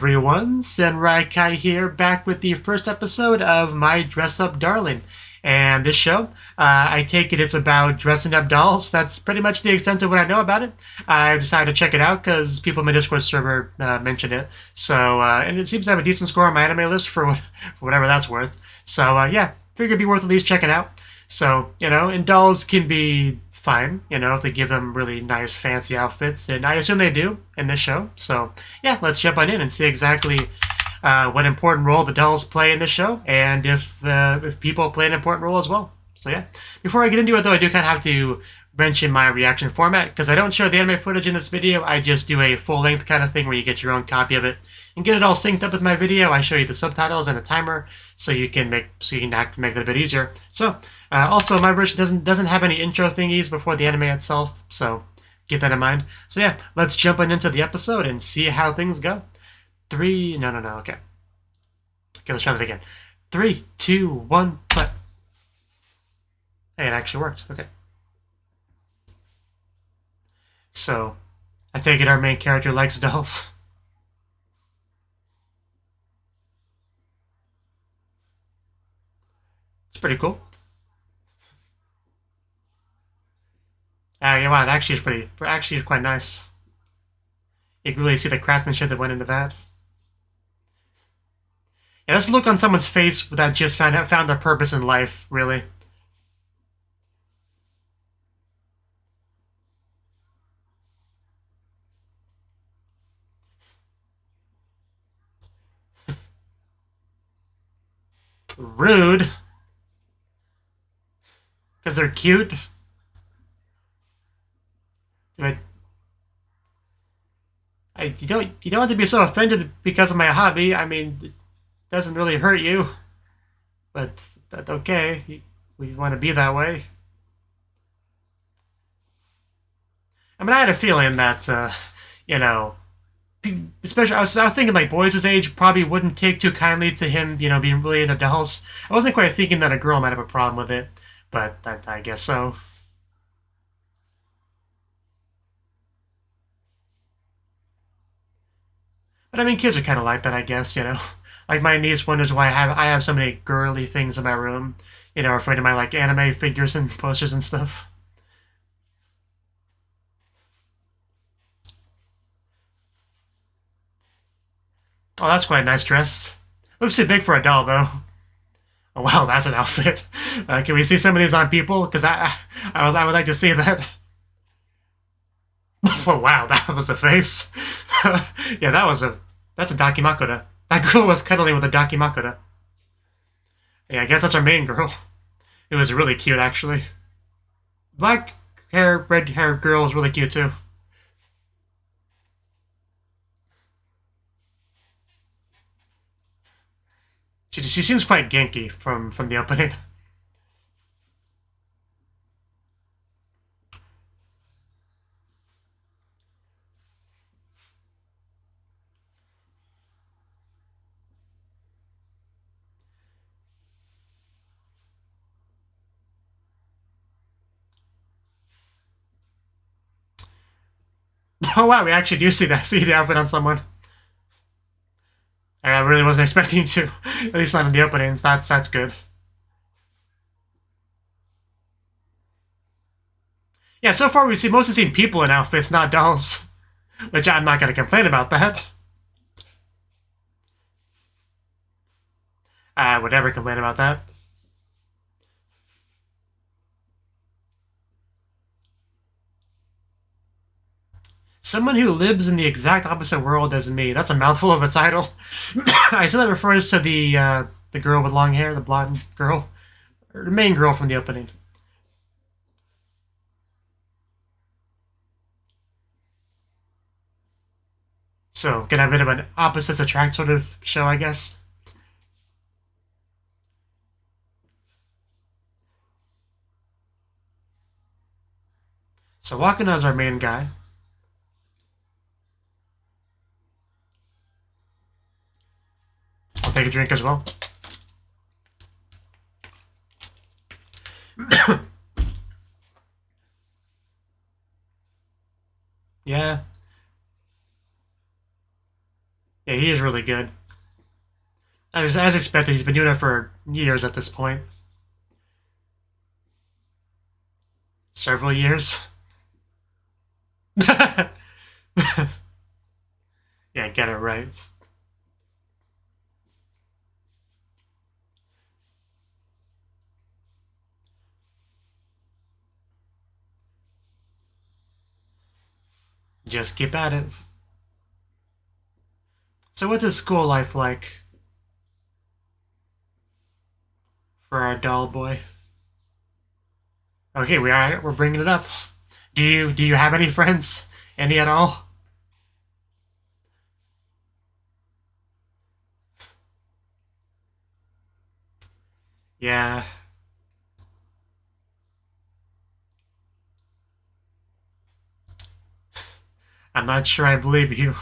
everyone, Senrai here, back with the first episode of My Dress Up Darling. And this show, I take it it's about dressing up dolls. That's pretty much the extent of what I know about it. I decided to check it out because people in my Discord server mentioned it. So, and it seems to have a decent score on MyAnimeLIst for whatever that's worth. So, yeah, figured it'd be worth at least checking out. So, and dolls can be fine, if they give them really nice fancy outfits, and I assume they do in this show. So yeah, let's jump on in and see exactly what important role the dolls play in this show, and if people play an important role as well. So yeah, before I get into it though, I do kind of have to mention my reaction format, because I don't show the anime footage in this video. I just do a full-length kind of thing where you get your own copy of it and get it all synced up with my video. I show you the subtitles and a timer so you can make it a bit easier. So also my version doesn't have any intro thingies before the anime itself, so keep that in mind. So yeah, let's jump into the episode and see how things go. Okay, let's try that again. 3, 2, 1, play. Hey, it actually worked. Okay. So, I take it our main character likes dolls. It's pretty cool. Yeah, wow, it actually is quite nice. You can really see the craftsmanship that went into that. Yeah, let's look on someone's face that just found their purpose in life, really. Rude. Because they're cute. You don't have to be so offended because of my hobby. I mean, it doesn't really hurt you. But that's okay. We want to be that way. I mean, I had a feeling that, especially I was thinking like boys his age probably wouldn't take too kindly to him, being really into dolls. I wasn't quite thinking that a girl might have a problem with it, but I guess so. But I mean, kids are kind of like that, I guess. Like my niece wonders why I have so many girly things in my room. Afraid of my like anime figures and posters and stuff. Oh, that's quite a nice dress. Looks too big for a doll, though. Oh, wow, that's an outfit. Can we see some of these on people? Because I would like to see that. Oh, wow, that was a face. Yeah, that's a Dakimakura. That girl was cuddling with a Dakimakura. Yeah, I guess that's our main girl. It was really cute, actually. Black hair, red hair girl was really cute, too. She seems quite Genki from the opening. Oh wow, we actually do see the outfit on someone. I really wasn't expecting to, at least not in the openings. That's good. Yeah, so far we've mostly seen people in outfits, not dolls, which I'm not going to complain about that. I would never complain about that. Someone who lives in the exact opposite world as me. That's a mouthful of a title. I assume that refers to the girl with long hair, the blonde girl, or the main girl from the opening. So, gonna have a bit of an opposites attract sort of show, I guess. So Wakana is our main guy. I'll take a drink as well. Yeah. Yeah, he is really good. As expected, he's been doing it for years at this point. Several years. Yeah, get it right. Just keep at it. So, what's his school life like for our doll boy? Okay, we're bringing it up. Do you have any friends? Any at all? Yeah, I'm not sure I believe you.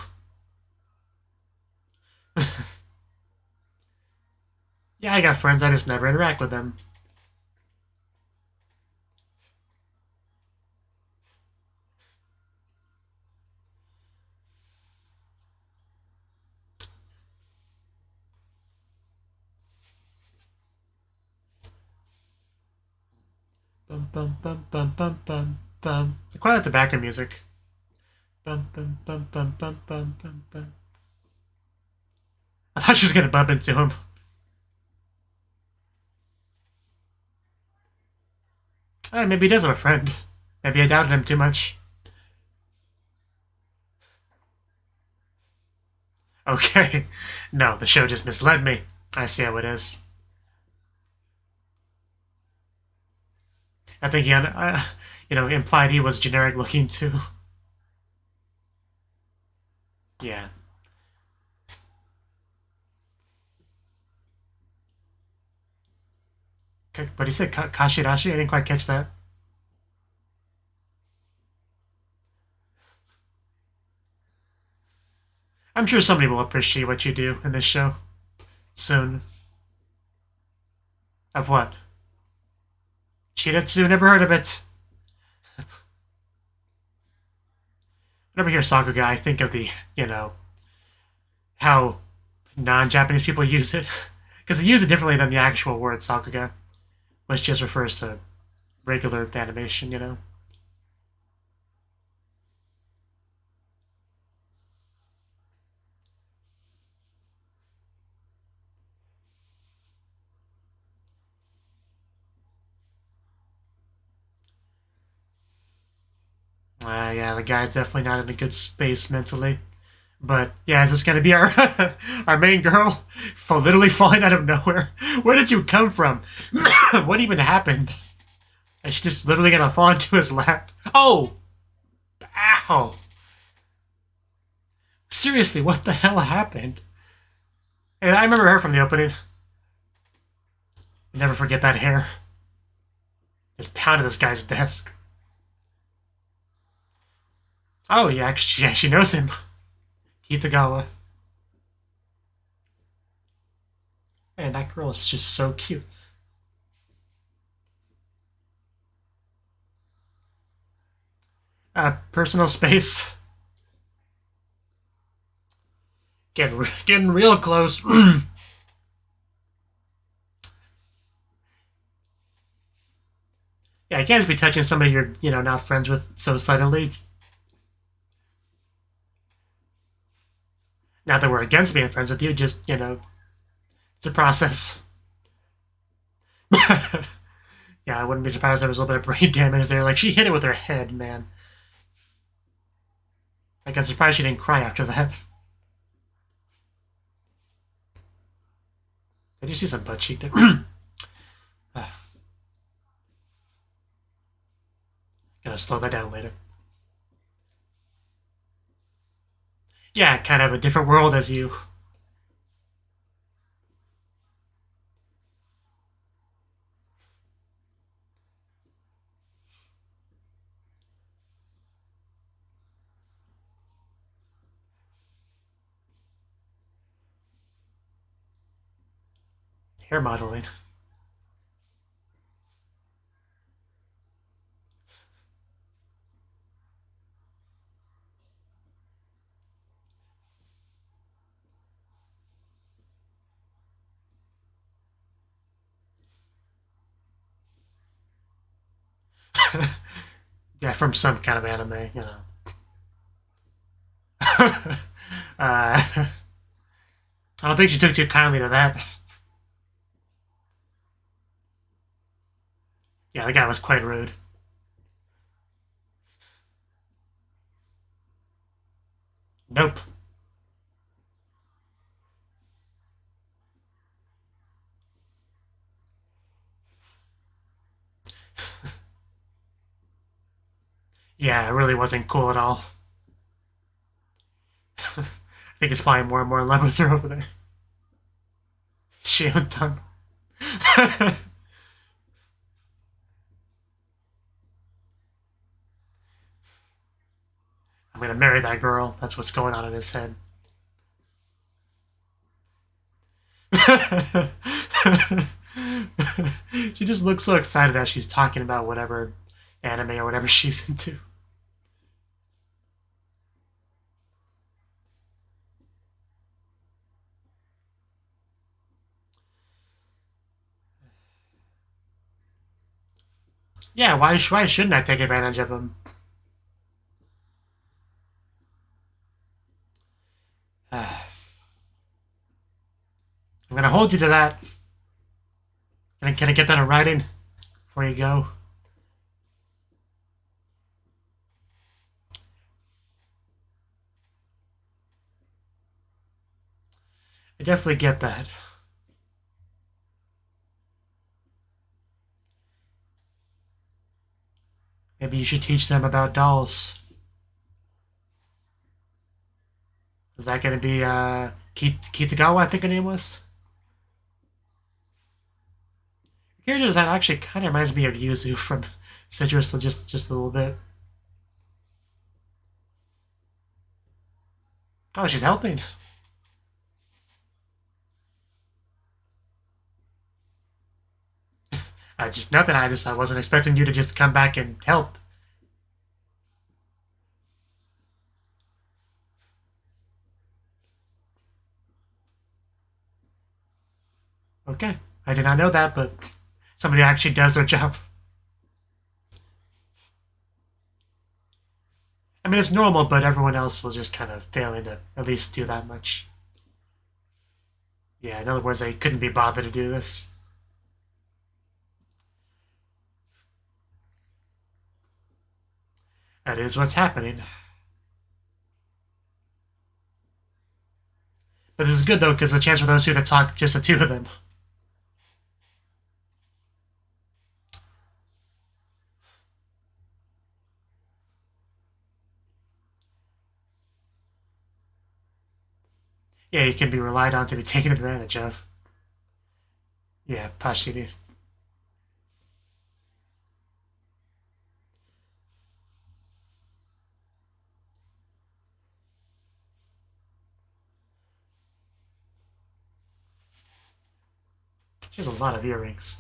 Yeah, I got friends. I just never interact with them. Bum bum bum bum bum bum bum. I quite like the background music. Bum bum bum bum bum bum bum bum. I thought she was gonna bump into him. Maybe he does have a friend. Maybe I doubted him too much. Okay. No, the show just misled me. I see how it is. I think he, implied he was generic looking too. Yeah. But he said Kashirashi. I didn't quite catch that. I'm sure somebody will appreciate what you do in this show soon. Of what? Shiretsu? Never heard of it. Whenever I hear Sakuga, I think of how non-Japanese people use it. Because they use it differently than the actual word Sakuga, which just refers to regular animation. Yeah, the guy's definitely not in a good space mentally. But yeah, is this gonna be our our main girl? Literally falling out of nowhere. Where did you come from? What even happened? Is she just literally gonna fall into his lap? Oh! Ow! Seriously, what the hell happened? And I remember her from the opening. Never forget that hair. Just pounded this guy's desk. Oh yeah, she knows him. Kitagawa. Man, that girl is just so cute. Personal space. Getting real close. Yeah, you can't just be touching somebody you're, not friends with so suddenly. Not that we're against being friends with you, just, it's a process. Yeah, I wouldn't be surprised if there was a little bit of brain damage there. Like, she hit it with her head, man. Like, I'm surprised she didn't cry after that. Did you see some butt cheek there? Gotta slow that down later. Yeah, kind of a different world as you. Hair modeling. Yeah, from some kind of anime, you know. I don't think she took too kindly to that. Yeah, the guy was quite rude. Nope. Yeah, it really wasn't cool at all. I think it's probably more and more in love with her over there. Shion-tan. I'm gonna marry that girl. That's what's going on in his head. She just looks so excited as she's talking about whatever anime or whatever she's into. Yeah, why shouldn't I take advantage of him? I'm gonna hold you to that. Can I get that in writing before you go? I definitely get that. Maybe you should teach them about dolls. Is that going to be Kitagawa, I think her name was? The character design actually kind of reminds me of Yuzu from Citrus just a little bit. Oh, she's helping. Just nothing. I wasn't expecting you to just come back and help. Okay, I did not know that, but somebody actually does their job. I mean, it's normal, but everyone else was just kind of failing to at least do that much. Yeah, in other words, they couldn't be bothered to do this. That is what's happening. But this is good, though, because the chance for those two to talk, just the two of them. Yeah, he can be relied on to be taken advantage of. Yeah, Pashiri. She has a lot of earrings.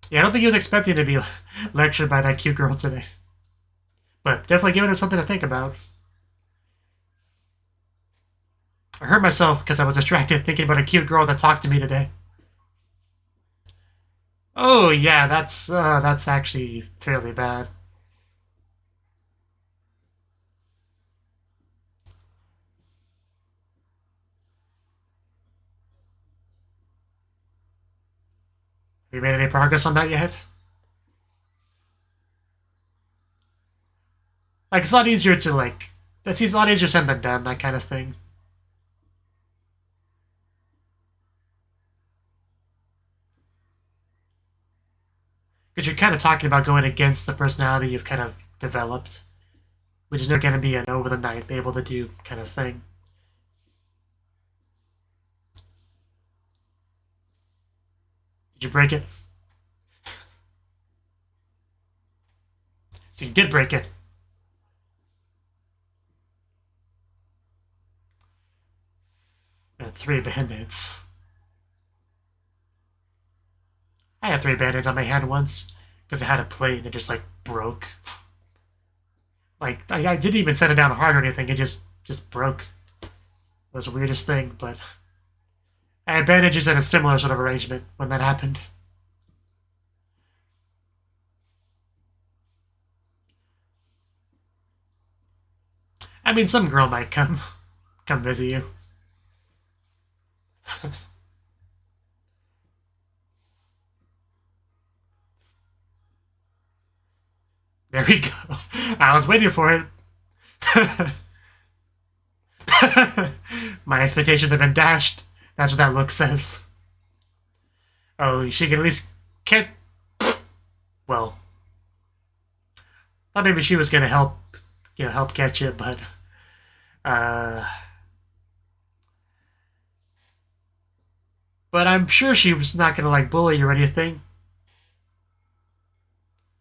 Yeah, I don't think he was expecting to be lectured by that cute girl today. But definitely giving him something to think about. I hurt myself because I was distracted thinking about a cute girl that talked to me today. Oh yeah, that's actually fairly bad. Have you made any progress on that yet? Like it's a lot easier to like. That's a lot easier said than done. That kind of thing. Because you're kind of talking about going against the personality you've kind of developed, which is never going to be an over the night, be able to do kind of thing. Did you break it? So you did break it. And 3 band-aids. I had 3 band-aids on my hand once because I had a plate and it just like broke. Like I didn't even set it down hard or anything. It just broke. It was the weirdest thing, but I had bandages in a similar sort of arrangement when that happened. I mean, some girl might come visit you. There we go. I was waiting for it. My expectations have been dashed. That's what that look says. Oh, she can at least get. Well, thought maybe she was gonna help, help catch you, but but I'm sure she was not gonna like bully you or anything.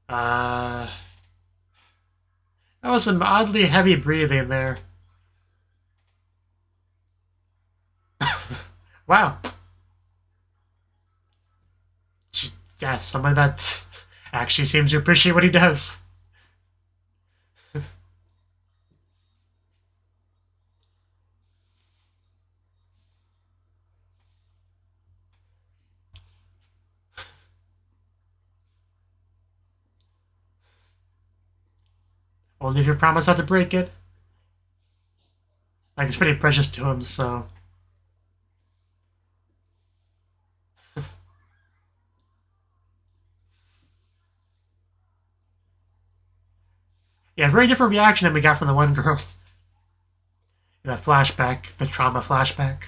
That was some oddly heavy breathing there. Wow. That's someone that actually seems to appreciate what he does. Only if you promise not to break it. Like, it's pretty precious to him, so. Yeah, very different reaction than we got from the one girl. In that flashback, the trauma flashback.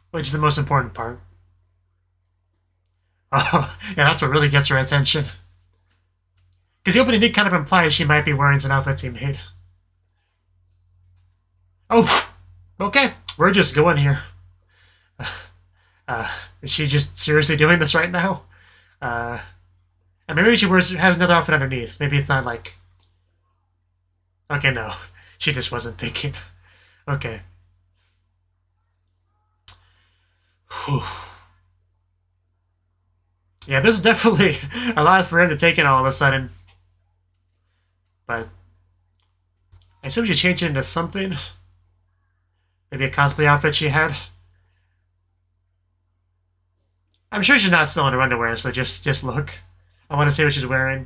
Which is the most important part. Oh, yeah, that's what really gets her attention. Because the opening did kind of imply she might be wearing some outfits he made. Oh, okay, we're just going here. Is she just seriously doing this right now? And maybe she has another outfit underneath. Maybe it's not like... Okay, no. She just wasn't thinking. Okay. Whew. Yeah, this is definitely a lot for him to take in all of a sudden. But I assume she changed it into something. Maybe a cosplay outfit she had. I'm sure she's not still in her underwear, so just look. I want to see what she's wearing.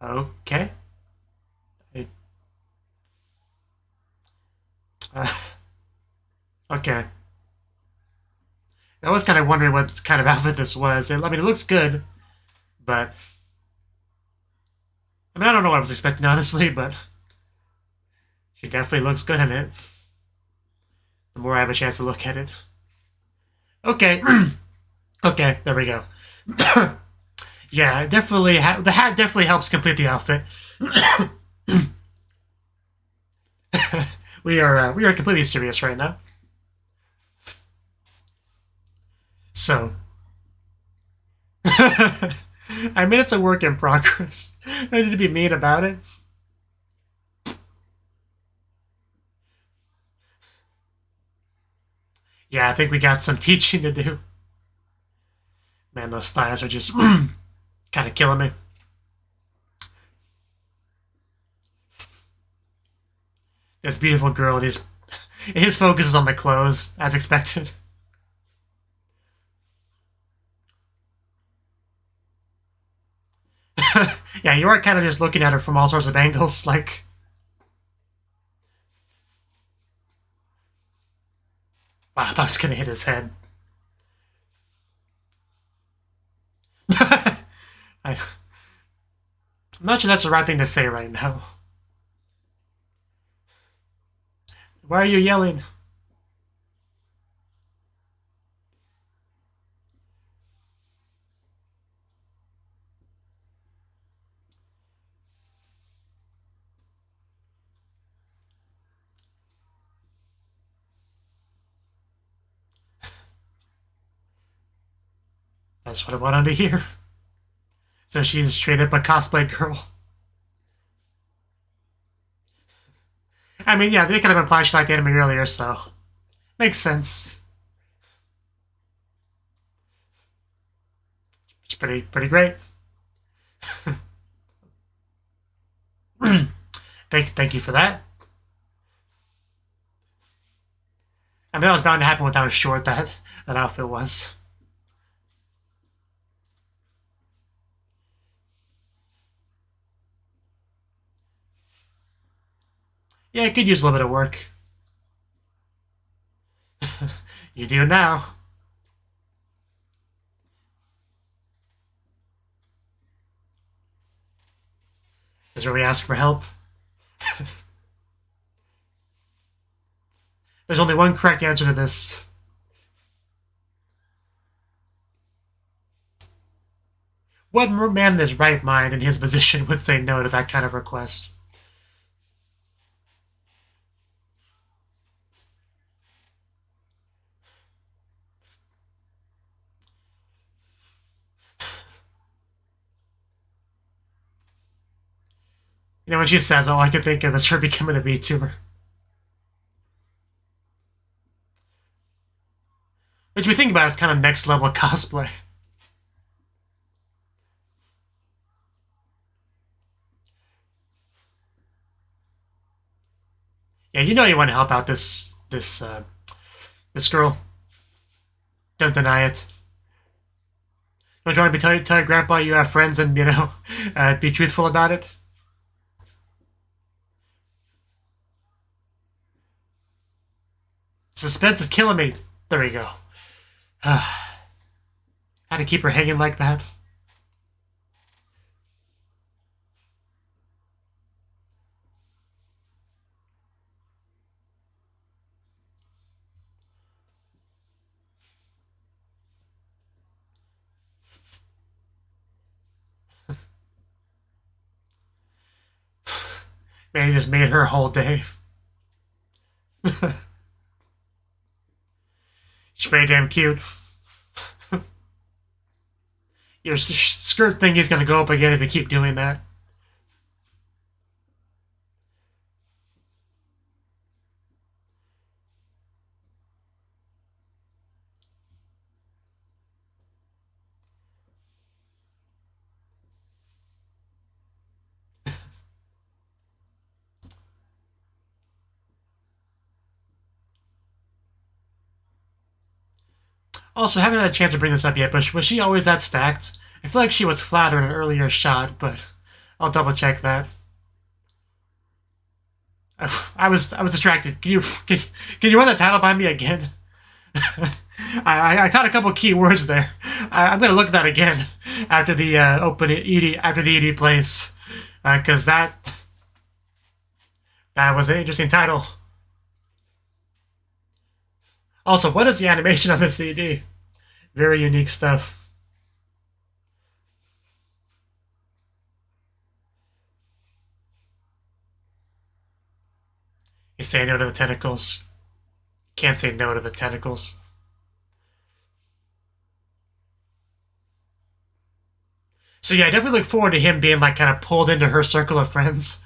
Okay. Okay. I was kind of wondering what kind of outfit this was. I mean, it looks good, but... I mean, I don't know what I was expecting, honestly, but... She definitely looks good in it. The more I have a chance to look at it. Okay. Okay, there we go. Yeah, definitely. The hat definitely helps complete the outfit. we are completely serious right now. So, I mean, it's a work in progress. I need to be mean about it. Yeah, I think we got some teaching to do. Man, those thighs are just kind of killing me. This beautiful girl, his focus is on the clothes, as expected. Yeah, you are kind of just looking at her from all sorts of angles, like... Wow, I thought I was going to hit his head. I'm not sure that's the right thing to say right now. Why are you yelling? That's what I wanted to hear. So she's straight up a cosplay girl. I mean, yeah, they could have implied she liked anime earlier, so makes sense. It's pretty great. Thank you for that. I mean, that was bound to happen with how short that outfit was. Yeah, it could use a little bit of work. You do now. Is where we ask for help. There's only one correct answer to this. What man in his right mind in his position would say no to that kind of request? You know, when she says, all I could think of is her becoming a VTuber. Which we think about as kind of next level cosplay. Yeah, you know you want to help out this girl. Don't deny it. Don't you want to tell your grandpa you have friends and, you know, be truthful about it? Suspense is killing me. There we go. How to keep her hanging like that? Man, he just made her whole day. She's pretty damn cute. Your skirt thing is going to go up again if you keep doing that. Also, haven't had a chance to bring this up yet, but was she always that stacked? I feel like she was flatter in an earlier shot, but I'll double check that. I was distracted. Can you run the title by me again? I caught a couple key words there. I'm gonna look at that again after the ED plays, because that was an interesting title. Also, what is the animation on this CD? Very unique stuff. You say no to the tentacles. Can't say no to the tentacles. So yeah, I definitely look forward to him being like kind of pulled into her circle of friends.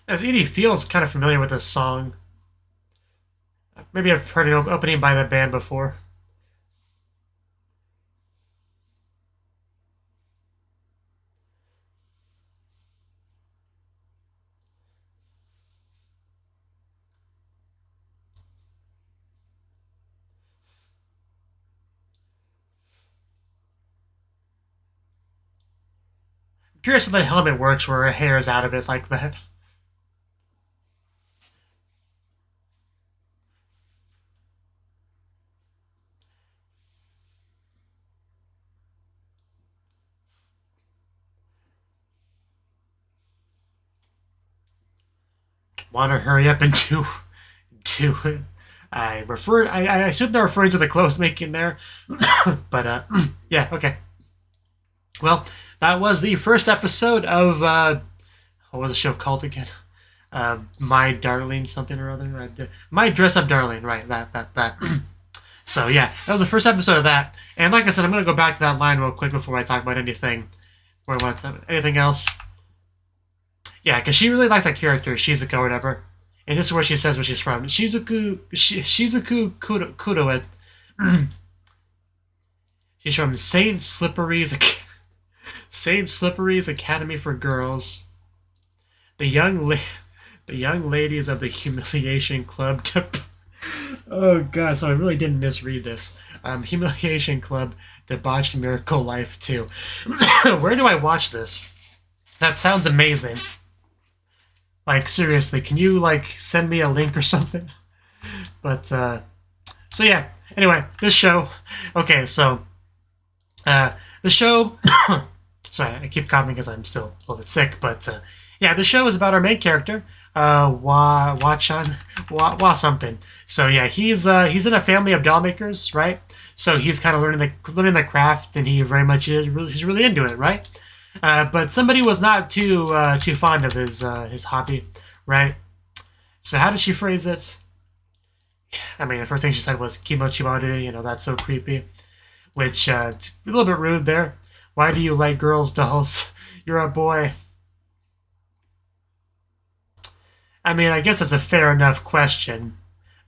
As Edie feels kind of familiar with this song. Maybe I've heard an opening by the band before. I'm curious if the helmet works where her hair is out of it like that. Want to hurry up and do it. I assume they're referring to the clothes making there. But yeah, okay. Well, that was the first episode of what was the show called again? My Darling something or other. My Dress Up Darling, right, that. So yeah, that was the first episode of that. And like I said, I'm gonna go back to that line real quick before I talk about anything or what? Anything else? Yeah, because she really likes that character, Shizuka or whatever. And this is where she says where she's from. Shizuku Kudoet. She's from Saint Slippery's Academy for Girls. The young ladies of the Humiliation Club. Oh god, so I really didn't misread this. Humiliation Club, Debauched Miracle Life 2. Where do I watch this? That sounds amazing. Like, seriously, can you, like, send me a link or something? But, so yeah. Anyway, this show. Okay, so, the show... Sorry, I keep coughing because I'm still a little bit sick, but, yeah, the show is about our main character, Wa something. So, yeah, he's in a family of doll makers, right? So he's kind of learning the craft, and he very much he's really into it, right? But somebody was not too fond of his hobby, right? So how did she phrase it? I mean, the first thing she said was "kimochiwaru," you know, that's so creepy, which a little bit rude there. Why do you like girls' dolls? You're a boy. I mean, I guess it's a fair enough question,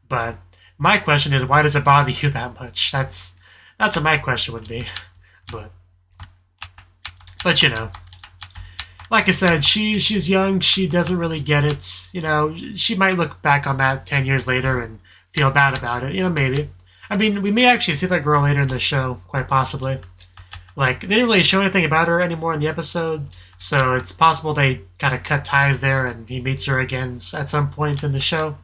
but my question is, why does it bother you that much? That's what my question would be, But you know, like I said, she's young. She doesn't really get it. You know, she might look back on that 10 years later and feel bad about it. You know, maybe. I mean, we may actually see that girl later in the show, quite possibly. Like, they didn't really show anything about her anymore in the episode, so it's possible they kind of cut ties there, and he meets her again at some point in the show.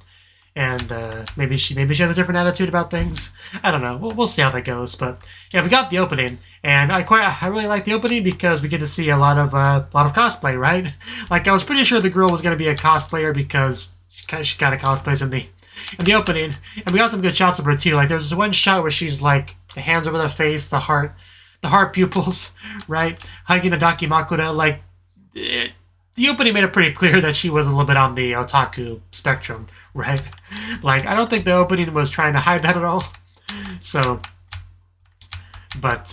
And maybe she has a different attitude about things. I don't know. We'll see how that goes. But yeah, we got the opening, and I really like the opening because we get to see a lot of cosplay, right? Like, I was pretty sure the girl was going to be a cosplayer because she kind of cosplays in the opening, and we got some good shots of her too. Like, there's this one shot where she's like the hands over the face, the heart pupils, right, hugging a dakimakura. Like, the opening made it pretty clear that she was a little bit on the otaku spectrum, right? Like, I don't think the opening was trying to hide that at all. So, but,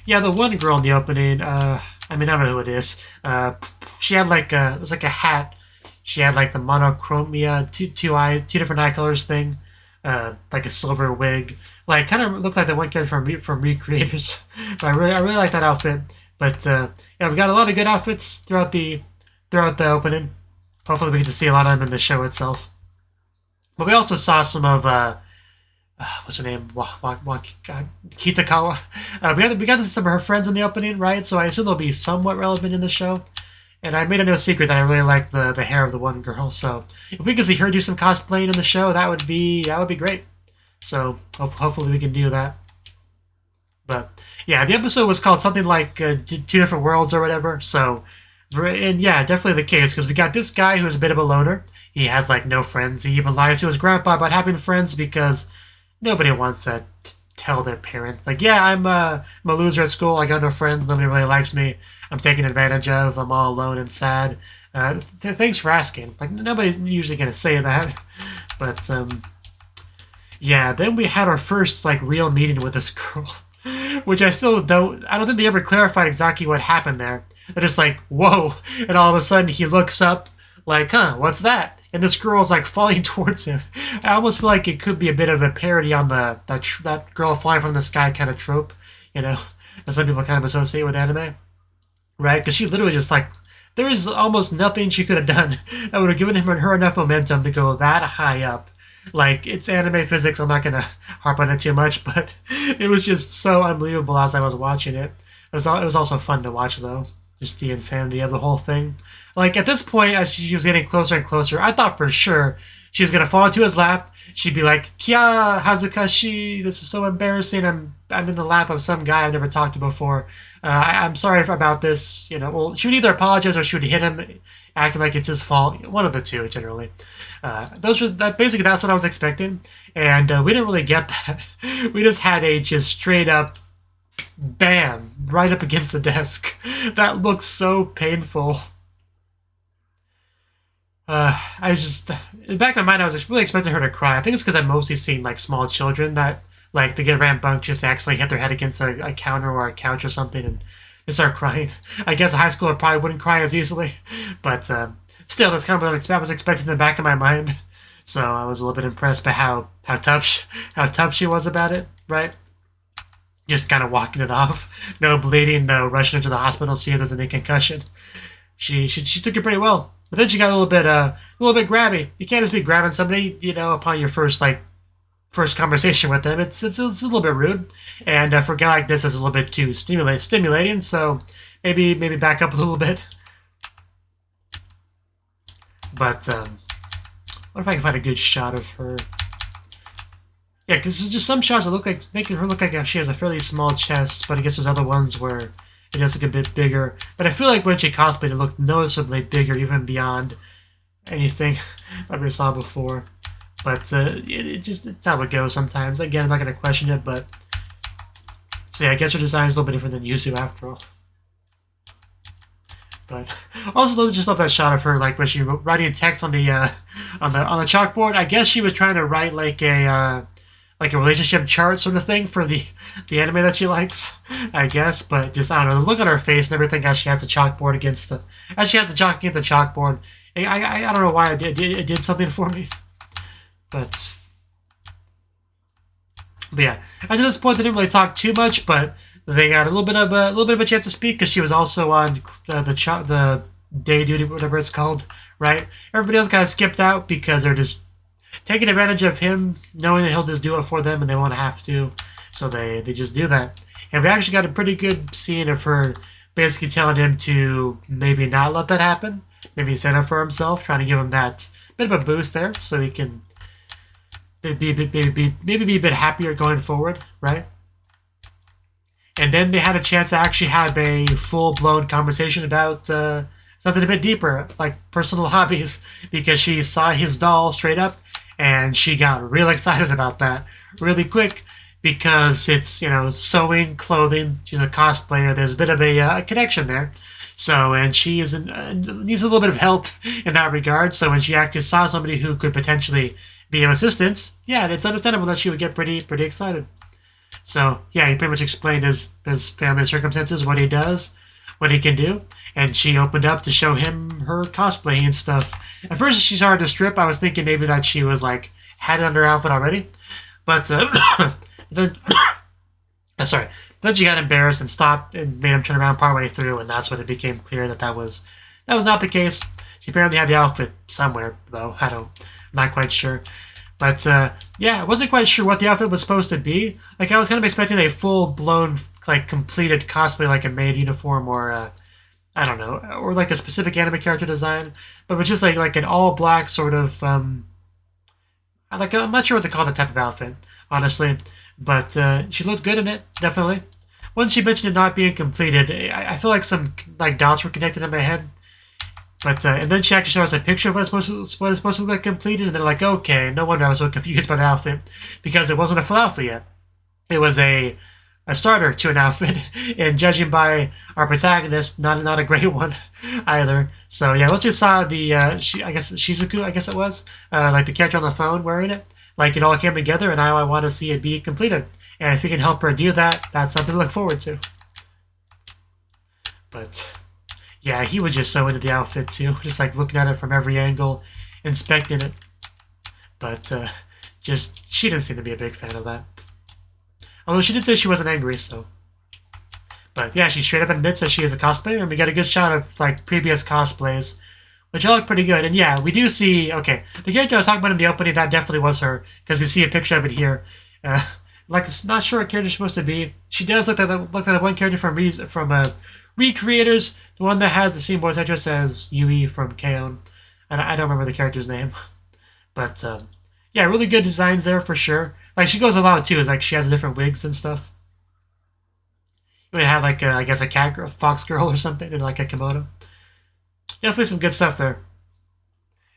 yeah, the one girl in the opening, I mean, I don't know who it is. She had like it was like a hat. She had like the monochromia, two different eye colors thing, like a silver wig. Like, kind of looked like the one kid from Recreators. But I really like that outfit. But yeah, we got a lot of good outfits throughout the opening. Hopefully we get to see a lot of them in the show itself. But we also saw some of what's her name? Kitakawa. We got to see some of her friends in the opening, right? So I assume they'll be somewhat relevant in the show. And I made it no secret that I really like the hair of the one girl. So if we could see her do some cosplaying in the show, that would be great. So hopefully we can do that. But yeah, the episode was called something like Two Different Worlds or whatever. So, and yeah, definitely the case, because we got this guy who's a bit of a loner. He has like no friends. He even lies to his grandpa about having friends because nobody wants to tell their parents, like, yeah, I'm a loser at school. I got no friends. Nobody really likes me. I'm taken advantage of. I'm all alone and sad. Thanks for asking. Like, nobody's usually going to say that. But, yeah, then we had our first, like, real meeting with this girl. Which I don't think they ever clarified exactly what happened there. They're just like, whoa. And all of a sudden he looks up like, huh, what's that? And this girl's like falling towards him. I almost feel like it could be a bit of a parody on that girl flying from the sky kind of trope, you know, that some people kind of associate with anime. Right? Because she literally just like, there is almost nothing she could have done that would have given her enough momentum to go that high up. Like, it's anime physics, I'm not going to harp on it too much, but it was just so unbelievable as I was watching it. It was also fun to watch, though. Just the insanity of the whole thing. Like, at this point, as she was getting closer and closer, I thought for sure she was going to fall into his lap. She'd be like, Kia Hazukashi, this is so embarrassing. I'm in the lap of some guy I've never talked to before. I'm sorry about this. You know, well, she would either apologize or she would hit him, acting like it's his fault. One of the two, generally. Basically, that's what I was expecting. And we didn't really get that. We just had a straight up bam right up against the desk. That looked so painful. I was just, in the back of my mind, I was just really expecting her to cry. I think it's because I've mostly seen like small children that like they get rambunctious, actually hit their head against a counter or a couch or something, and They start crying. I guess a high schooler probably wouldn't cry as easily, but still, that's kind of what I was expecting in the back of my mind. So I was a little bit impressed by how tough she was about it, right? Just kind of walking it off, no bleeding, no rushing into the hospital to see if there's any concussion. She took it pretty well, but then she got a little bit grabby. You can't just be grabbing somebody, upon your first conversation with them. It's a little bit rude, and for a guy like this, it's a little bit too stimulating. So maybe back up a little bit. But what if I can find a good shot of her? Yeah, because there's just some shots that making her look like she has a fairly small chest, but I guess there's other ones where it does look a bit bigger. But I feel like when she cosplayed, it looked noticeably bigger, even beyond anything that we saw before. But it's how it goes sometimes. Again, I'm not going to question it, but... So yeah, I guess her design is a little bit different than Yuzu after all. But also, just love that shot of her, like when she writing text on the chalkboard. I guess she was trying to write like a relationship chart sort of thing for the anime that she likes, I guess. But just, I don't know, the look on her face and everything as she has the chalkboard against the chalkboard. I don't know why it did something for me. But yeah, at this point they didn't really talk too much, but they got a little bit of a chance to speak because she was also on the day duty, whatever it's called, right? Everybody else kind of skipped out because they're just taking advantage of him, knowing that he'll just do it for them, and they won't have to, so they just do that. And we actually got a pretty good scene of her basically telling him to maybe not let that happen, maybe stand up for himself, trying to give him that bit of a boost there, so he can maybe be a bit happier going forward, right? And then they had a chance to actually have a full-blown conversation about something a bit deeper, like personal hobbies, because she saw his doll straight up, and she got real excited about that really quick, because it's, sewing, clothing, she's a cosplayer, there's a bit of a connection there. So, and she needs a little bit of help in that regard, so when she actually saw somebody who could potentially be of assistance, yeah, it's understandable that she would get pretty excited. So, yeah, he pretty much explained his family circumstances, what he does, what he can do, and she opened up to show him her cosplay and stuff. At first, she started to strip. I was thinking maybe that she was, had it on her outfit already. But then... sorry. Then she got embarrassed and stopped and made him turn around partway through, and that's when it became clear that was not the case. She apparently had the outfit somewhere, though. I'm not quite sure. But, yeah, I wasn't quite sure what the outfit was supposed to be. I was kind of expecting a full-blown, completed cosplay, like a maid uniform or, I don't know, or a specific anime character design. But it was just like an all-black sort of, I'm not sure what to call the type of outfit, honestly. But she looked good in it, definitely. Once she mentioned it not being completed, I feel like some, dots were connected in my head. But, and then she actually showed us a picture of what it's supposed to look like completed, and they're like, okay, no wonder I was so confused by the outfit, because it wasn't a full outfit yet. It was a starter to an outfit, and judging by our protagonist, not a great one either. So, yeah, once you saw the, Shizuku, I guess it was, the character on the phone wearing it, it all came together, and now I want to see it be completed. And if you can help her do that, that's something to look forward to. But... yeah, he was just so into the outfit, too. Just, looking at it from every angle, inspecting it. But, she didn't seem to be a big fan of that. Although she did say she wasn't angry, so... but, yeah, she straight up admits that she is a cosplayer, and we got a good shot of, previous cosplays, which all look pretty good. And, yeah, we do see... okay, the character I was talking about in the opening, that definitely was her, because we see a picture of it here. I'm not sure what character she's supposed to be. She does look like the one character from Recreators, the one that has the same voice actress as Yui from K-On! And I don't remember the character's name. But, yeah, really good designs there for sure. She goes a lot, too. She has different wigs and stuff. You would have, I guess, a cat girl, fox girl or something, and, a kimono. Definitely some good stuff there.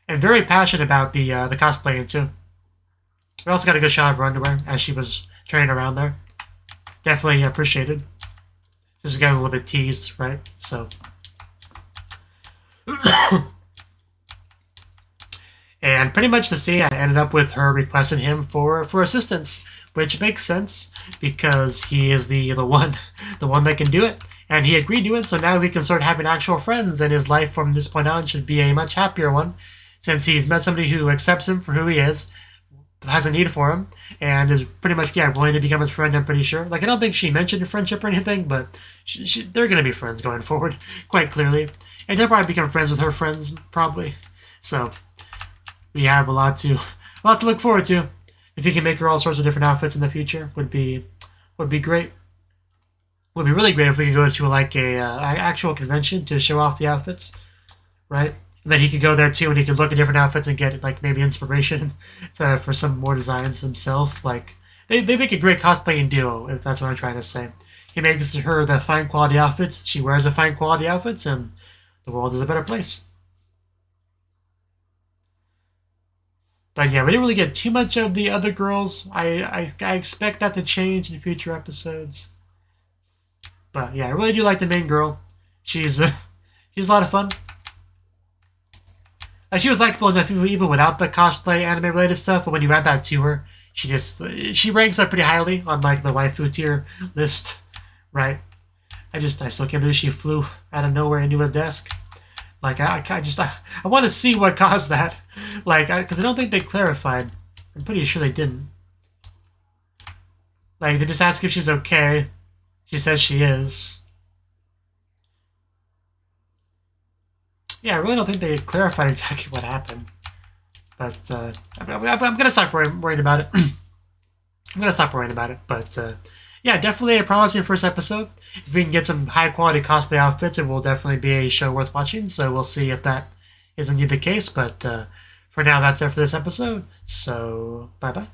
And very passionate about the cosplaying, too. We also got a good shot of her underwear as she was turning around there. Definitely appreciated. Since we got a little bit teased, right? So. And pretty much the scene, I ended up with her requesting him for assistance, which makes sense because he is the one that can do it. And he agreed to it, so now he can start having actual friends, and his life from this point on should be a much happier one, since he's met somebody who accepts him for who he is, has a need for him, and is pretty much, willing to become his friend, I'm pretty sure. Like, I don't think she mentioned friendship or anything, but they're going to be friends going forward, quite clearly. And he'll probably become friends with her friends, probably. So, we have a lot to look forward to. If he can make her all sorts of different outfits in the future, would be great. Would be really great if we could go to like a actual convention to show off the outfits, right? And then he could go there too, and he could look at different outfits and get like maybe inspiration for some more designs himself. Like they make a great cosplaying duo, if that's what I'm trying to say. He makes her the fine quality outfits, she wears the fine quality outfits, and the world is a better place. But yeah, we didn't really get too much of the other girls. I expect that to change in future episodes. But yeah, I really do like the main girl. She's a lot of fun. She was likable enough even without the cosplay anime related stuff. But when you add that to her, she ranks up pretty highly on like the waifu tier list, right? I still can't believe she flew out of nowhere into a desk. Like I want to see what caused that. Like because I don't think they clarified. I'm pretty sure they didn't. Like they just ask if she's okay. She says she is. Yeah, I really don't think they clarified exactly what happened. But I'm going to stop worrying about it. I'm going to stop worrying about it. But yeah, definitely a promising first episode. If we can get some high-quality cosplay outfits, it will definitely be a show worth watching. So we'll see if that is indeed the case. But for now, that's it for this episode. So, bye-bye.